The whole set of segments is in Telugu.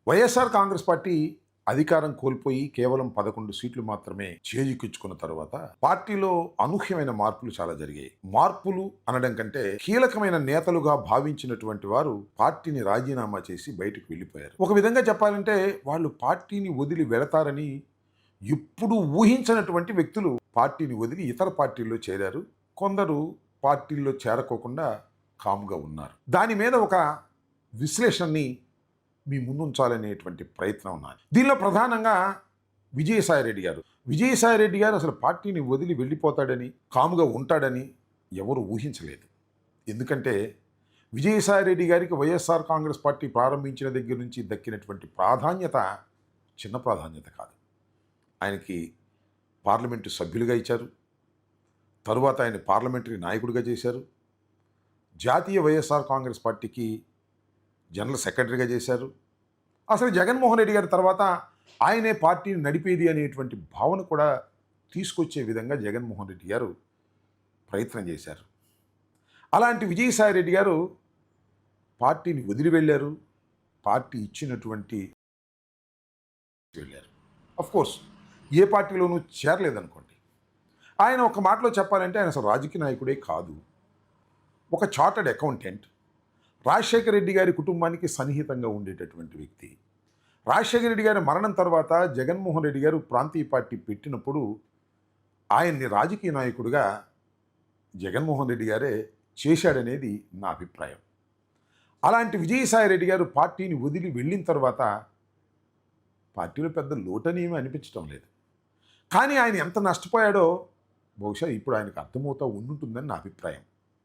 వైఎస్ఆర్ కాంగ్రెస్ పార్టీ అధికారం కోల్పోయి కేవలం 11 సీట్లు మాత్రమే చేజిక్కించుకున్న తర్వాత పార్టీలో అనూహ్యమైన మార్పులు చాలా జరిగాయి. మార్పులు అనడం కంటే కీలకమైన నేతలుగా భావించినటువంటి వారు పార్టీని రాజీనామా చేసి బయటకు వెళ్ళిపోయారు. ఒక విధంగా చెప్పాలంటే వాళ్ళు పార్టీని వదిలి వెళతారని ఎప్పుడు ఊహించినటువంటి వ్యక్తులు పార్టీని వదిలి ఇతర పార్టీల్లో చేరారు. కొందరు పార్టీల్లో చేరకోకుండా కామ్గా ఉన్నారు. దాని మీద ఒక విశ్లేషణని మీ ముందుంచాలనేటువంటి ప్రయత్నం ఉన్నది. దీనిలో ప్రధానంగా విజయసాయిరెడ్డి గారు. విజయసాయిరెడ్డి గారు అసలు పార్టీని వదిలి వెళ్ళిపోతాడని, కాముగా ఉంటాడని ఎవరు ఊహించలేదు. ఎందుకంటే విజయసాయిరెడ్డి గారికి వైఎస్ఆర్ కాంగ్రెస్ పార్టీ ప్రారంభించిన దగ్గర నుంచి దక్కినటువంటి ప్రాధాన్యత చిన్న ప్రాధాన్యత కాదు. ఆయనకి పార్లమెంటు సభ్యులుగా ఇచ్చారు. తరువాత ఆయన పార్లమెంటరీ నాయకుడిగా చేశారు. జాతీయ వైఎస్ఆర్ కాంగ్రెస్ పార్టీకి జనరల్ సెక్రటరీగా చేశారు. అసలు జగన్మోహన్ రెడ్డి గారి తర్వాత ఆయనే పార్టీని నడిపేది అనేటువంటి భావన కూడా తీసుకొచ్చే విధంగా జగన్మోహన్ రెడ్డి గారు ప్రయత్నం చేశారు. అలాంటి విజయసాయిరెడ్డి గారు పార్టీని వదిలి వెళ్ళారు. పార్టీ ఇచ్చినటువంటి వెళ్ళారు. కోర్స్ ఏ పార్టీలోనూ చేరలేదనుకోండి. ఆయన ఒక మాటలో చెప్పాలంటే ఆయన అసలు రాజకీయ నాయకుడే కాదు. ఒక చార్టర్డ్ అకౌంటెంట్, రాజశేఖర రెడ్డి గారి కుటుంబానికి సన్నిహితంగా ఉండేటటువంటి వ్యక్తి. రాజశేఖర రెడ్డి గారి మరణం తర్వాత జగన్మోహన్ రెడ్డి గారు ప్రాంతీయ పార్టీ పెట్టినప్పుడు ఆయన్ని రాజకీయ నాయకుడిగా జగన్మోహన్ రెడ్డి గారే చేశాడనేది నా అభిప్రాయం. అలాంటి విజయసాయిరెడ్డి గారు పార్టీని వదిలి వెళ్ళిన తర్వాత పార్టీలో పెద్ద లోటనేమీ అనిపించడం లేదు. కానీ ఆయన ఎంత నష్టపోయాడో బహుశా ఇప్పుడు ఆయనకు అర్థమవుతూ ఉంటుందని నా అభిప్రాయం.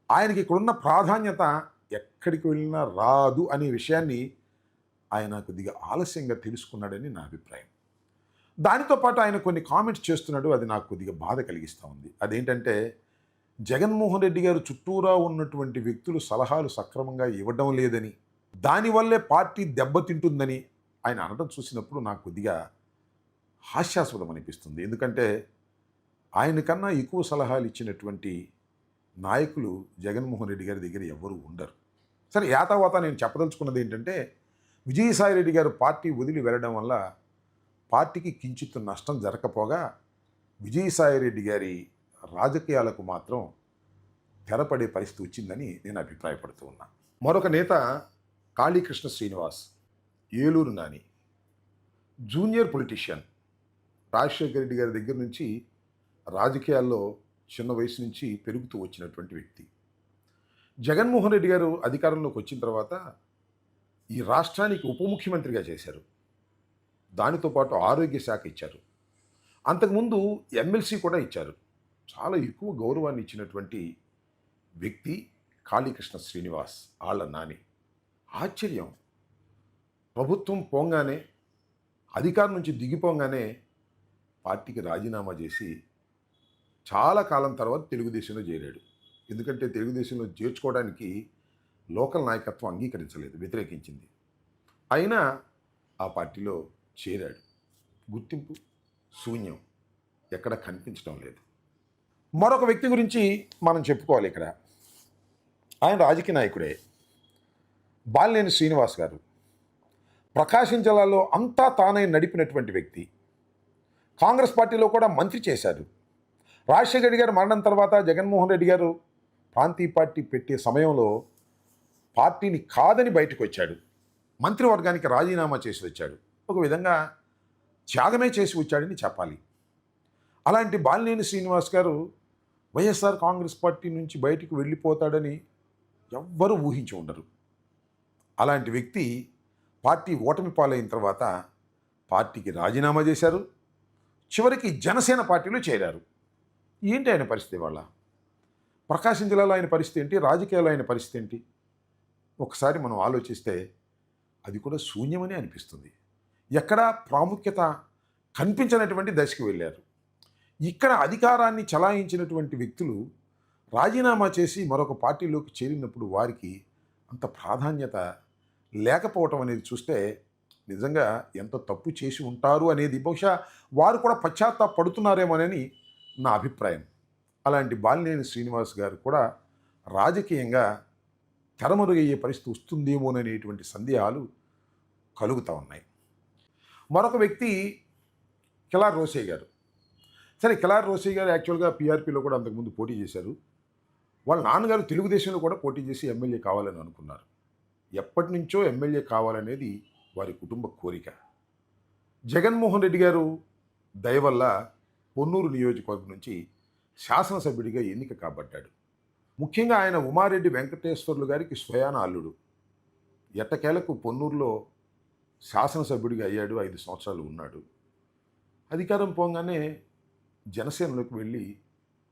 ఆయనకి ఇక్కడున్న ప్రాధాన్యత ఎక్కడికి వెళ్ళినా రాదు అనే విషయాన్ని ఆయన కొద్దిగా ఆలస్యంగా తెలుసుకున్నాడని నా అభిప్రాయం. దానితో పాటు ఆయన కొన్ని కామెంట్స్ చేస్తున్నాడు, అది నాకు కొద్దిగా బాధ కలిగిస్తూ ఉంది. అదేంటంటే జగన్మోహన్ రెడ్డి గారు చుట్టూరా ఉన్నటువంటి వ్యక్తులు సలహాలు సక్రమంగా ఇవ్వడం లేదని, దానివల్లే పార్టీ దెబ్బతింటుందని ఆయన అనడం చూసినప్పుడు నాకు కొద్దిగా హాస్యాస్పదం అనిపిస్తుంది. ఎందుకంటే ఆయన కన్నా ఎక్కువ సలహాలు ఇచ్చినటువంటి నాయకులు జగన్మోహన్ రెడ్డి గారి దగ్గర ఎవరు ఉండరు. సరే, యాతావాత నేను చెప్పదలుచుకున్నది ఏంటంటే విజయసాయిరెడ్డి గారు పార్టీ వదిలి వెళ్ళడం వల్ల పార్టీకి కించిత్ నష్టం జరగకపోగా విజయసాయిరెడ్డి గారి రాజకీయాలకు మాత్రం తెరపడే పరిస్థితి వచ్చిందని నేను అభిప్రాయపడుతూ ఉన్నా. మరొక నేత కాళీకృష్ణ శ్రీనివాస్, ఏలూరు నాని, జూనియర్ పొలిటీషియన్. రాజశేఖర రెడ్డి గారి దగ్గర నుంచి రాజకీయాల్లో చిన్న వయసు నుంచి పెరుగుతూ వచ్చినటువంటి వ్యక్తి. జగన్మోహన్ రెడ్డి గారు అధికారంలోకి వచ్చిన తర్వాత ఈ రాష్ట్రానికి ఉప ముఖ్యమంత్రిగా చేశారు. దానితో పాటు ఆరోగ్య శాఖ ఇచ్చారు. అంతకుముందు ఎమ్మెల్సీ కూడా ఇచ్చారు. చాలా ఎక్కువ గౌరవాన్ని ఇచ్చినటువంటి వ్యక్తి కాళీకృష్ణ శ్రీనివాస్, ఆళ్ళ నాని. ఆశ్చర్యం, ప్రభుత్వం పోంగానే, అధికారం నుంచి దిగిపోగానే పార్టీకి రాజీనామా చేసి చాలా కాలం తర్వాత తెలుగుదేశంలో చేరాడు. ఎందుకంటే తెలుగుదేశంలో చేర్చుకోవడానికి లోకల్ నాయకత్వం అంగీకరించలేదు, వ్యతిరేకించింది. అయినా ఆ పార్టీలో చేరాడు. గుర్తింపు శూన్యం, ఎక్కడ కనిపించడం లేదు. మరొక వ్యక్తి గురించి మనం చెప్పుకోవాలి ఇక్కడ. ఆయన రాజకీయ నాయకుడే, బాలినేని శ్రీనివాస్ గారు. ప్రకాశం జిల్లాలో అంతా తానై నడిపినటువంటి వ్యక్తి. కాంగ్రెస్ పార్టీలో కూడా మంత్రి చేశారు. రాజశేఖర రెడ్డి గారు మరణం తర్వాత జగన్మోహన్ రెడ్డి గారు ప్రాంతీయ పార్టీ పెట్టే సమయంలో పార్టీని కాదని బయటకు వచ్చాడు. మంత్రివర్గానికి రాజీనామా చేసి వచ్చాడు. ఒక విధంగా త్యాగమే చేసి వచ్చాడని చెప్పాలి. అలాంటి బాలినేని శ్రీనివాస్ గారు వైఎస్ఆర్ కాంగ్రెస్ పార్టీ నుంచి బయటకు వెళ్ళిపోతాడని ఎవ్వరూ ఊహించి ఉండరు. అలాంటి వ్యక్తి పార్టీ ఓటమి పాలైన తర్వాత పార్టీకి రాజీనామా చేశారు. చివరికి జనసేన పార్టీలో చేరారు. ఏంటి ఆయన పరిస్థితి? వాళ్ళ ప్రకాశం జిల్లాలో ఆయన పరిస్థితి ఏంటి? రాజకీయాల్లో ఆయన పరిస్థితి ఏంటి? ఒకసారి మనం ఆలోచిస్తే అది కూడా శూన్యమని అనిపిస్తుంది. ఎక్కడా ప్రాముఖ్యత కనిపించినటువంటి దశకు వెళ్ళారు. ఇక్కడ అధికారాన్ని చలాయించినటువంటి వ్యక్తులు రాజీనామా చేసి మరొక పార్టీలోకి చేరినప్పుడు వారికి అంత ప్రాధాన్యత లేకపోవటం అనేది చూస్తే నిజంగా ఎంత తప్పు చేసి ఉంటారు అనేది బహుశా వారు కూడా పశ్చాత్తాపడుతున్నారేమోనని నా అభిప్రాయం. అలాంటి బాలినేని శ్రీనివాస్ గారు కూడా రాజకీయంగా తెరమరుగయ్యే పరిస్థితి వస్తుందేమోననేటువంటి సందేహాలు కలుగుతూ ఉన్నాయి. మరొక వ్యక్తి కిలార్ రోసయ్య గారు. సరే, కిలార్ రోసయ్య గారు యాక్చువల్గా పీఆర్పీలో కూడా అంతకుముందు పోటీ చేశారు. వాళ్ళ నాన్నగారు తెలుగుదేశంలో కూడా పోటీ చేసి ఎమ్మెల్యే కావాలని అనుకున్నారు. ఎప్పటి నుంచో ఎమ్మెల్యే కావాలనేది వారి కుటుంబ కోరిక. జగన్మోహన్ రెడ్డి గారు దయ వల్ల పొన్నూరు నియోజకవర్గం నుంచి శాసనసభ్యుడిగా ఎన్నిక కాబడ్డాడు. ముఖ్యంగా ఆయన ఉమారెడ్డి వెంకటేశ్వర్లు గారికి స్వయాన అల్లుడు. ఎట్టకేలకు పొన్నూరులో శాసనసభ్యుడిగా అయ్యాడు. 5 సంవత్సరాలు ఉన్నాడు. అధికారం పోగానే జనసేనలోకి వెళ్ళి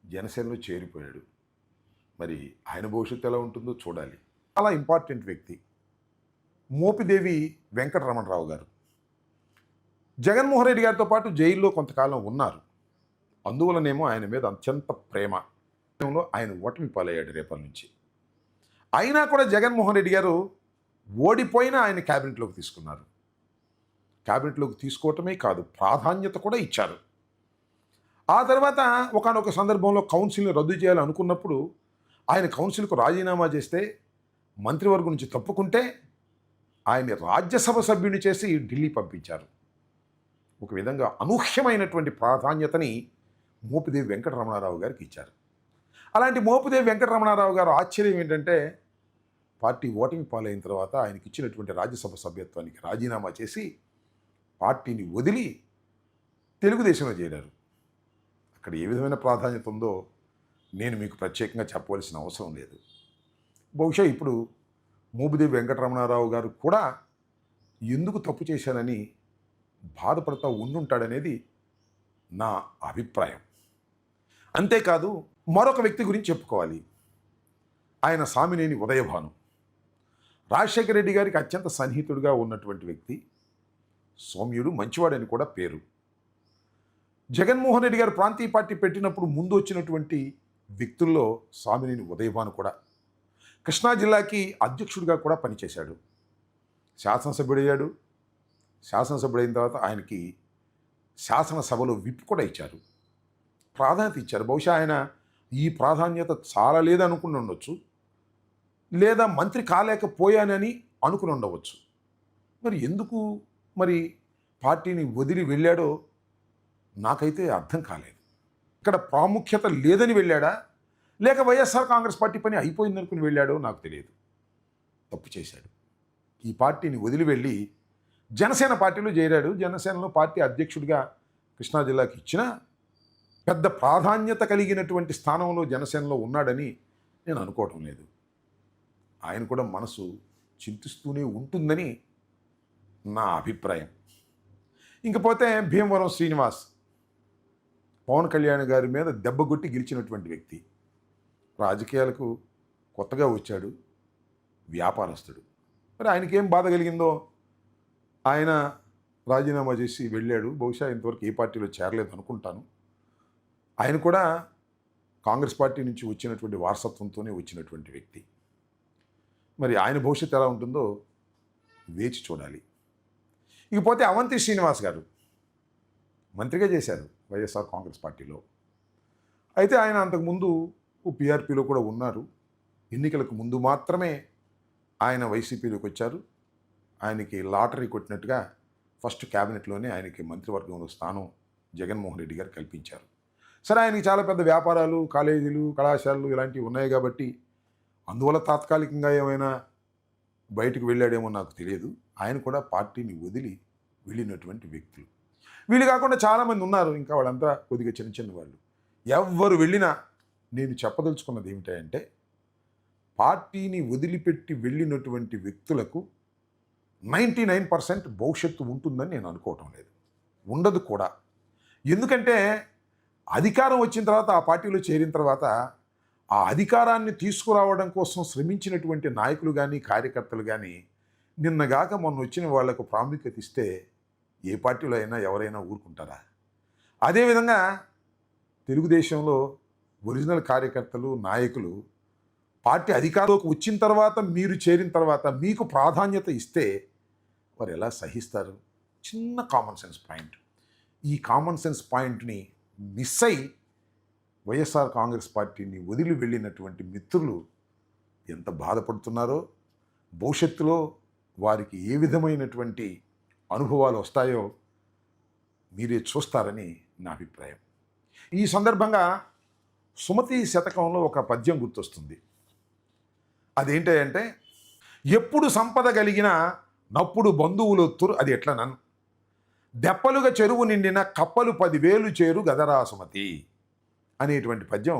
జనసేనలో చేరిపోయాడు. మరి ఆయన భవిష్యత్తు ఎలా ఉంటుందో చూడాలి. చాలా ఇంపార్టెంట్ వ్యక్తి మోపిదేవి వెంకటరమణరావు గారు. జగన్మోహన్ రెడ్డి గారితో పాటు జైల్లో కొంతకాలం ఉన్నారు. అందువలనేమో ఆయన మీద అత్యంత ప్రేమ. ఆయన ఓటమి పాలయ్యాడు రేపటి నుంచి. అయినా కూడా జగన్మోహన్ రెడ్డి గారు ఓడిపోయినా ఆయన క్యాబినెట్లోకి తీసుకున్నారు. క్యాబినెట్లోకి తీసుకోవటమే కాదు, ప్రాధాన్యత కూడా ఇచ్చారు. ఆ తర్వాత ఒకానొక సందర్భంలో కౌన్సిల్ని రద్దు చేయాలనుకున్నప్పుడు ఆయన కౌన్సిల్కు రాజీనామా చేస్తే, మంత్రివర్గం నుంచి తప్పుకుంటే ఆయన్ని రాజ్యసభ సభ్యుని చేసి ఢిల్లీ పంపించారు. ఒక విధంగా అనూహ్యమైనటువంటి ప్రాధాన్యతని మోపిదేవి వెంకటరమణారావు గారికి ఇచ్చారు. అలాంటి మోపిదేవి వెంకటరమణారావు గారు ఆశ్చర్యం ఏంటంటే, పార్టీ ఓటమి పాలైన తర్వాత ఆయనకి ఇచ్చినటువంటి రాజ్యసభ సభ్యత్వానికి రాజీనామా చేసి పార్టీని వదిలి తెలుగుదేశంలో చేరారు. అక్కడ ఏ విధమైన ప్రాధాన్యత ఉందో నేను మీకు ప్రత్యేకంగా చెప్పవలసిన అవసరం లేదు. బహుశా ఇప్పుడు మోపిదేవి వెంకటరమణారావు గారు కూడా ఎందుకు తప్పు చేశానని బాధపడతా ఉండుంటాడనేది నా అభిప్రాయం. అంతేకాదు, మరొక వ్యక్తి గురించి చెప్పుకోవాలి. ఆయన సామినేని ఉదయభాను. రాజశేఖర రెడ్డి గారికి అత్యంత సన్నిహితుడిగా ఉన్నటువంటి వ్యక్తి. సౌమ్యుడు, మంచివాడని కూడా పేరు. జగన్మోహన్ రెడ్డి గారు ప్రాంతీయ పార్టీ పెట్టినప్పుడు ముందు వచ్చినటువంటి వ్యక్తుల్లో సామినేని ఉదయభాను కూడా. కృష్ణా జిల్లాకి అధ్యక్షుడిగా కూడా పనిచేశాడు. శాసనసభ్యుడయ్యాడు. శాసనసభ్యుడైన తర్వాత ఆయనకి శాసనసభలో విప్ కూడా ఇచ్చారు, ప్రాధాన్యత ఇచ్చారు. బహుశా ఆయన ఈ ప్రాధాన్యత చాలా లేదనుకుని ఉండొచ్చు, లేదా మంత్రి కాలేకపోయానని అనుకుని ఉండవచ్చు. మరి ఎందుకు పార్టీని వదిలి వెళ్ళాడో నాకైతే అర్థం కాలేదు. ఇక్కడ ప్రాముఖ్యత లేదని వెళ్ళాడా, లేక వైఎస్ఆర్ కాంగ్రెస్ పార్టీ పని అయిపోయిందనుకుని వెళ్ళాడో నాకు తెలియదు. తప్పు చేశాడు. ఈ పార్టీని వదిలి వెళ్ళి జనసేన పార్టీలో చేరాడు. జనసేనలో పార్టీ అధ్యక్షుడిగా కృష్ణా జిల్లాకి ఇచ్చిన పెద్ద ప్రాధాన్యత కలిగినటువంటి స్థానంలో జనసేనలో ఉన్నాడని నేను అనుకోవటం లేదు. ఆయన కూడా మనసు చింతిస్తూనే ఉంటుందని నా అభిప్రాయం. ఇంకపోతే భీమవరం శ్రీనివాస్, పవన్ కళ్యాణ్ గారి మీద దెబ్బగొట్టి గెలిచినటువంటి వ్యక్తి. రాజకీయాలకు కొత్తగా వచ్చాడు, వ్యాపారస్తుడు. మరి ఆయనకేం బాధ కలిగిందో ఆయన రాజీనామా చేసి వెళ్ళాడు. బహుశా ఇంతవరకు ఏ పార్టీలో చేరలేదు అనుకుంటాను. ఆయన కూడా కాంగ్రెస్ పార్టీ నుంచి వచ్చినటువంటి వారసత్వంతోనే వచ్చినటువంటి వ్యక్తి. మరి ఆయన భవిష్యత్తు ఎలా ఉంటుందో వేచి చూడాలి. ఇకపోతే అవంతి శ్రీనివాస్ గారు మంత్రిగా చేశారు వైఎస్ఆర్ కాంగ్రెస్ పార్టీలో. అయితే ఆయన అంతకుముందు పీఆర్పీలో కూడా ఉన్నారు. ఎన్నికలకు ముందు మాత్రమే ఆయన వైసీపీలోకి వచ్చారు. ఆయనకి లాటరీ కొట్టినట్టుగా ఫస్ట్ క్యాబినెట్లోనే ఆయనకి మంత్రివర్గంలో స్థానం జగన్మోహన్ రెడ్డి గారు కల్పించారు. సరే, ఆయనకి చాలా పెద్ద వ్యాపారాలు, కాలేజీలు, కళాశాలలు ఇలాంటివి ఉన్నాయి కాబట్టి అందువల్ల తాత్కాలికంగా ఏమైనా బయటకు వెళ్ళాడేమో నాకు తెలియదు. ఆయన కూడా పార్టీని వదిలి వెళ్ళినటువంటి వ్యక్తులు. వీళ్ళు కాకుండా చాలామంది ఉన్నారు, ఇంకా వాళ్ళంతా కొద్దిగా చిన్న చిన్న వాళ్ళు. ఎవ్వరు వెళ్ళినా నేను చెప్పదలుచుకున్నది ఏమిటంటే, పార్టీని వదిలిపెట్టి వెళ్ళినటువంటి వ్యక్తులకు 99% భవిష్యత్తు ఉంటుందని నేను అనుకోవటం లేదు. ఉండదు కూడా. ఎందుకంటే అధికారం వచ్చిన తర్వాత, ఆ పార్టీలో చేరిన తర్వాత ఆ అధికారాన్ని తీసుకురావడం కోసం శ్రమించినటువంటి నాయకులు కానీ, కార్యకర్తలు కానీ నిన్నగాక మొన్న వచ్చిన వాళ్లకు ప్రాముఖ్యత ఇస్తే ఏ పార్టీలో అయినా ఎవరైనా ఊరుకుంటారా? అదేవిధంగా తెలుగుదేశంలో ఒరిజినల్ కార్యకర్తలు, నాయకులు పార్టీ అధికారంలోకి వచ్చిన తర్వాత, మీరు చేరిన తర్వాత మీకు ప్రాధాన్యత ఇస్తే వారు ఎలా సహిస్తారు? చిన్న కామన్ సెన్స్ పాయింట్. ఈ కామన్ సెన్స్ పాయింట్ని మిస్ అయి వైఎస్ఆర్ కాంగ్రెస్ పార్టీని వదిలి వెళ్ళినటువంటి మిత్రులు ఎంత బాధపడుతున్నారో, భవిష్యత్తులో వారికి ఏ విధమైనటువంటి అనుభవాలు వస్తాయో మీరే చూస్తారని నా అభిప్రాయం. ఈ సందర్భంగా సుమతి శతకంలో ఒక పద్యం గుర్తొస్తుంది. అదేంటంటే, ఎప్పుడు సంపద కలిగిన నప్పుడు బంధువులొత్తురు అది ఎట్లా నన్ను దెప్పలుగా చెరువు నిండిన కప్పలు 10,000 చేరు గదరా సుమతి అనేటువంటి పద్యం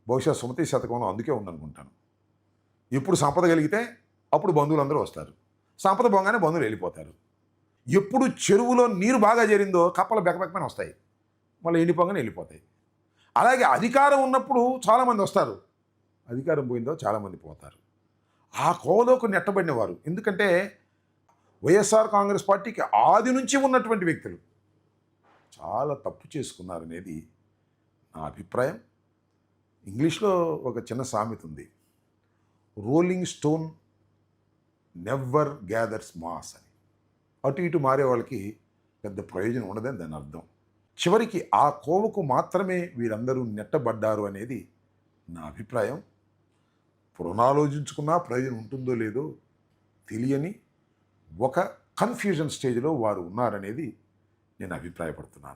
బహుశా సుమతి శతకంలో అందుకే ఉందనుకుంటాను. ఎప్పుడు సంపద కలిగితే అప్పుడు బంధువులందరూ వస్తారు, సంపద పోగానే బంధువులు వెళ్ళిపోతారు. ఎప్పుడు చెరువులో నీరు బాగా చేరిందో కప్పలు బెకబెకమని వస్తాయి, మళ్ళీ ఎండిపోగానే వెళ్ళిపోతాయి. అలాగే అధికారం ఉన్నప్పుడు చాలామంది వస్తారు, అధికారం పోయిందో చాలామంది పోతారు. ఆ కోవలోకి నెట్టబడినవారు, ఎందుకంటే వైఎస్ఆర్ కాంగ్రెస్ పార్టీకి ఆది నుంచి ఉన్నటువంటి వ్యక్తులు చాలా తప్పు చేసుకున్నారనేది నా అభిప్రాయం. ఇంగ్లీష్లో ఒక చిన్న సామెత ఉంది, rolling stone never gathers mass అని. అటు ఇటు మారే వాళ్ళకి పెద్ద ప్రయోజనం ఉండదని దాని అర్థం. చివరికి ఆ కోవకు మాత్రమే వీరందరూ నెట్టబడ్డారు అనేది నా అభిప్రాయం. పునరాలోచించుకున్నా ప్రయోజనం ఉంటుందో లేదో తెలియని ఒక కన్ఫ్యూజన్ స్టేజ్లో వారు ఉన్నారనేది నేను అభిప్రాయపడుతున్నాను.